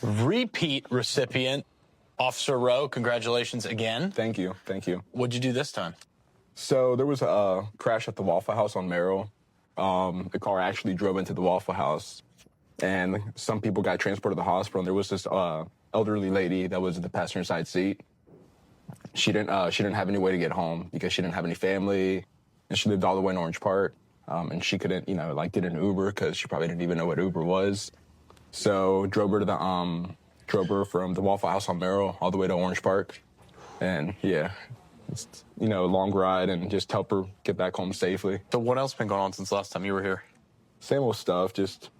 Repeat recipient, Officer Roe. Congratulations again. Thank you. Thank you. What'd you do this time? So there was a crash at the Waffle House on Merrill. The car actually drove into the Waffle House, and some people got transported to the hospital. And there was this elderly lady that was in the passenger side seat. She didn't have any way to get home because she didn't have any family, and she lived all the way in Orange Park. And she couldn't, get an Uber because she probably didn't even know what Uber was. So drove her from the Waffle House on Merrill all the way to Orange Park, and yeah, it's, long ride, and just help her get back home safely. So what else been going on since last time you were here? Same old stuff. Just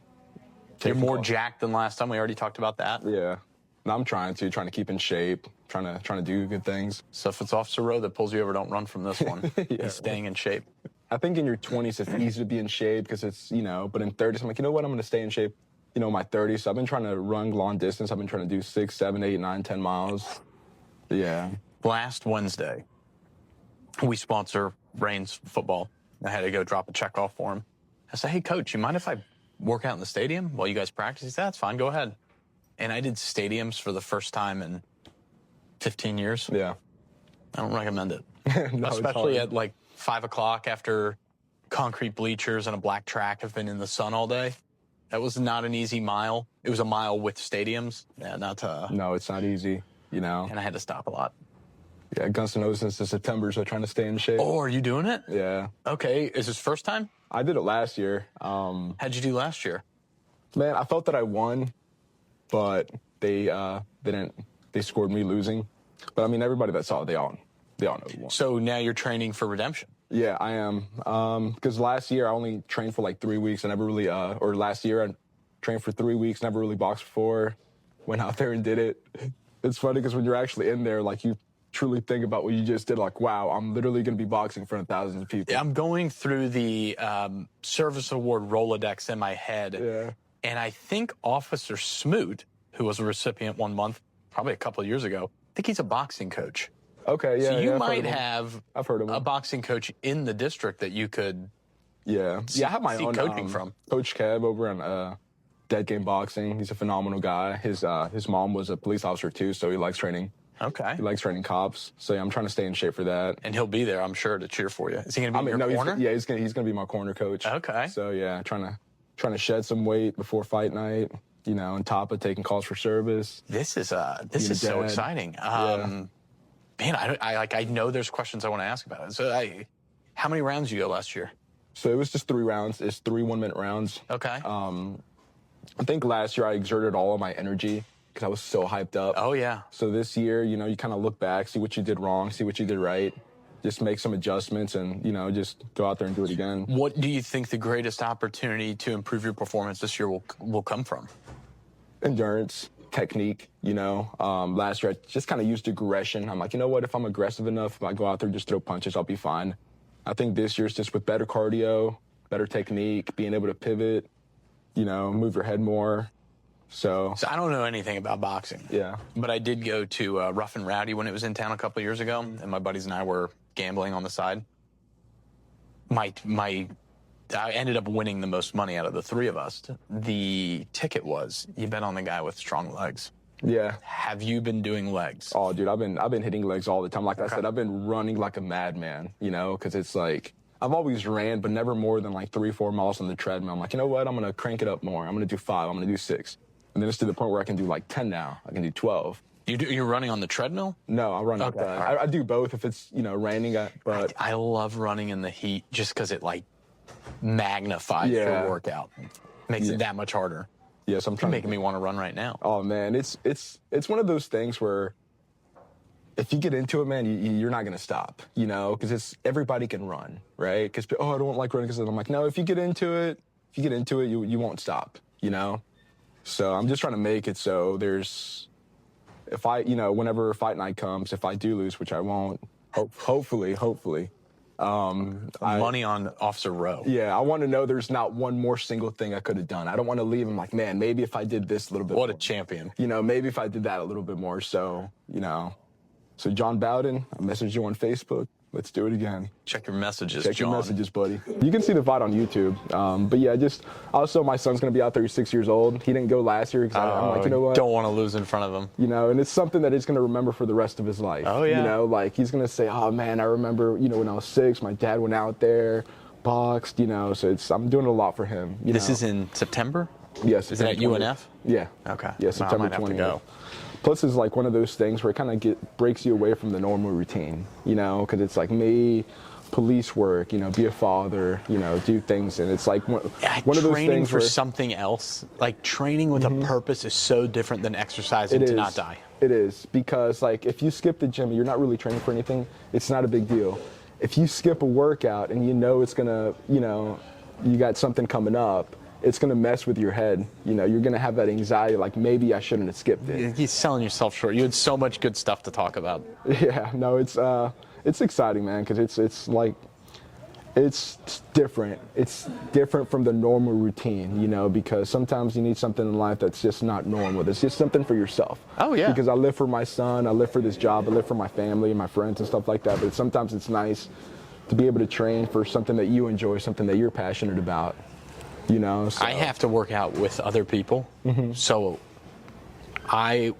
you're more jacked than last time. We already talked about that. Yeah, and I'm trying to keep in shape, trying to do good things. So if it's Officer Roe that pulls you over, don't run from this one. Yeah. He's staying in shape. I think in your 20s it's easy to be in shape because it's but in 30s I'm like, you know what, I'm going to stay in shape. My 30s. So I've been trying to run long distance. I've been trying to do 6, 7, 8, 9, 10 miles. Yeah. Last Wednesday, we sponsor Rain's football. I had to go drop a check off for him. I said, hey, coach, you mind if I work out in the stadium while you guys practice? He said, that's fine, go ahead. And I did stadiums for the first time in 15 years. Yeah. I don't recommend it. No, especially at like 5 o'clock after concrete bleachers and a black track have been in the sun all day. That was not an easy mile. It was a mile with stadiums. Yeah, No, it's not easy, And I had to stop a lot. Yeah, Guns N' Roses since September, so trying to stay in shape. Oh, are you doing it? Yeah. Okay, is this first time? I did it last year. How'd you do last year? Man, I felt that I won, but they scored me losing. But I mean, everybody that saw it, they all know who won. So now you're training for redemption. Yeah, I am. Because last year I only trained for like 3 weeks. I never really, or last year I trained for 3 weeks, never really boxed before. Went out there and did it. It's funny because when you're actually in there, like you truly think about what you just did. Like, wow, I'm literally going to be boxing in front of thousands of people. I'm going through the Service Award Rolodex in my head. Yeah. And I think Officer Smoot, who was a recipient 1 month, probably a couple of years ago, I think he's a boxing coach. Okay, yeah. So you yeah, might have I've heard of him. a boxing coach in the district that you could I have my own coaching from. Coach Kev over on Dead Game Boxing. He's a phenomenal guy. His mom was a police officer too, so he likes training. Okay. He likes training cops. So yeah, I'm trying to stay in shape for that. And he'll be there, I'm sure, to cheer for you. Is he going to be in your corner? He's gonna be my corner coach. Okay. So yeah, trying to shed some weight before fight night. On top of taking calls for service. This is so exciting. Man, I know there's questions I want to ask about it. So how many rounds did you go last year? So it was just 3 rounds. It's 3 1-minute rounds. Okay. I think last year I exerted all of my energy because I was so hyped up. Oh, yeah. So this year, you kind of look back, see what you did wrong, see what you did right, just make some adjustments and, just go out there and do it again. What do you think the greatest opportunity to improve your performance this year will come from? Endurance, technique, Last year I just kind of used aggression. I'm like, you know what, if I'm aggressive enough, if I go out there and just throw punches, I'll be fine. I think this year's just with better cardio, better technique, being able to pivot, move your head more. So I don't know anything about boxing. Yeah. But I did go to Rough and Rowdy when it was in town a couple of years ago, and my buddies and I were gambling on the side. I ended up winning the most money out of the 3 of us. The ticket was, you bet on the guy with strong legs. Yeah. Have you been doing legs? Oh, dude, I've been hitting legs all the time. Like I said, I've been running like a madman, because it's like, I've always ran, but never more than like 3, 4 miles on the treadmill. I'm like, you know what? I'm going to crank it up more. I'm going to do 5. I'm going to do 6. And then it's to the point where I can do like 10 now. I can do 12. You're running on the treadmill? No, I run okay. I do both if it's, raining. But I love running in the heat just because it like magnifies your workout. Makes it that much harder. Yes, I'm trying. You're making me want to run right now. Oh man, it's one of those things where if you get into it, man, you're not gonna stop. Because everybody can run, right? Because I don't like running. Because I'm like, no, if you get into it, you won't stop. So I'm just trying to make it so whenever fight night comes, if I do lose, which I won't, hopefully. Money on Officer Roe. Yeah, I want to know there's not one more single thing I could have done. I don't want to leave him like, man, maybe if I did this a little bit What more. a champion. Maybe if I did that a little bit more. So, so John Bowden, I messaged you on Facebook. Let's do it again. Check your messages, Check John. your messages, buddy. You can see the VOD on YouTube. But yeah, just also my son's going to be out there. He's 6 years old. He didn't go last year because I'm like, you know what? Don't want to lose in front of him. You know, and it's something that he's going to remember for the rest of his life. Oh, yeah. You know, like he's going to say, oh man, I remember, you know, when I was 6, my dad went out there, boxed, you know, so I'm doing a lot for him. This is in September? Yes. Is it at UNF? Yeah. Okay. Yeah, I September might have 20th. to go. Plus, it's like one of those things where it kind of breaks you away from the normal routine, you know, because it's like me, police work, you know, be a father, you know, do things, and it's like one of those training things for where something else, like training with a purpose, is so different than exercising to not die. It is, because like if you skip the gym and you're not really training for anything, it's not a big deal. If you skip a workout and you know it's gonna, you know, you got something coming up, it's going to mess with your head. You know, you're going to have that anxiety, like maybe I shouldn't have skipped it. You're selling yourself short. You had so much good stuff to talk about. Yeah, no, it's exciting, man, because it's like, it's different. It's different from the normal routine, you know, because sometimes you need something in life that's just not normal. It's just something for yourself. Oh, yeah. Because I live for my son, I live for this job, I live for my family and my friends and stuff like that, but sometimes it's nice to be able to train for something that you enjoy, something that you're passionate about. You know, so. I have to work out with other people, so I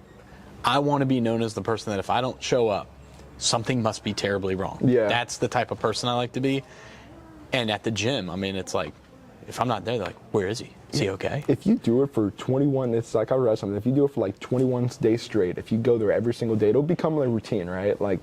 want to be known as the person that if I don't show up, something must be terribly wrong. Yeah. That's the type of person I like to be. And at the gym, I mean, it's like, if I'm not there, they're like, where is he? Is he okay? If you do it for 21, it's like I read something. If you do it for like 21 days straight, if you go there every single day, it'll become a routine, right? Like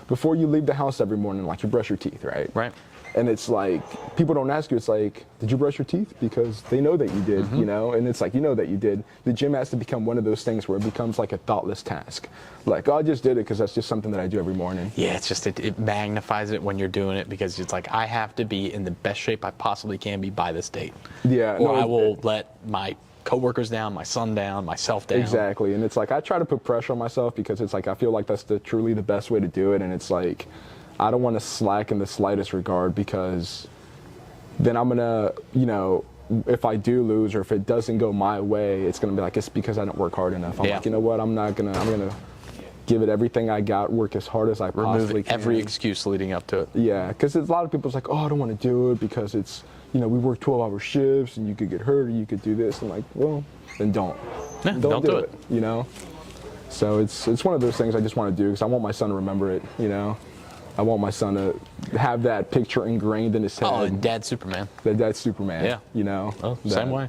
before you leave the house every morning, like you brush your teeth, right? Right. And it's like, people don't ask you, it's like, did you brush your teeth? Because they know that you did, you know? And it's like, you know that you did. The gym has to become one of those things where it becomes like a thoughtless task. Like, oh, I just did it because that's just something that I do every morning. Yeah, it's just, it magnifies it when you're doing it, because it's like, I have to be in the best shape I possibly can be by this date. Yeah. Or I will let my coworkers down, my son down, myself down. Exactly. And it's like, I try to put pressure on myself because it's like, I feel like that's truly the best way to do it. And it's like, I don't want to slack in the slightest regard, because then I'm going to, you know, if I do lose or if it doesn't go my way, it's going to be like, it's because I don't work hard enough. I'm like, you know what, I'm going to give it everything I got, work as hard as I possibly can. Every excuse leading up to it. Yeah, because a lot of people's like, oh, I don't want to do it because it's, you know, we work 12-hour shifts and you could get hurt or you could do this. I'm like, well, then don't. Yeah, don't do it. You know? So it's one of those things I just want to do because I want my son to remember it, you know? I want my son to have that picture ingrained in his head. Oh, Dad's Superman. That Dad's Superman. Yeah. You know? Oh, same way.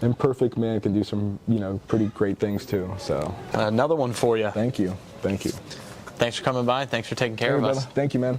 Imperfect man can do some, you know, pretty great things too. So. Another one for you. Thank you. Thank you. Thanks for coming by. Thanks for taking care of us. Thank you, man.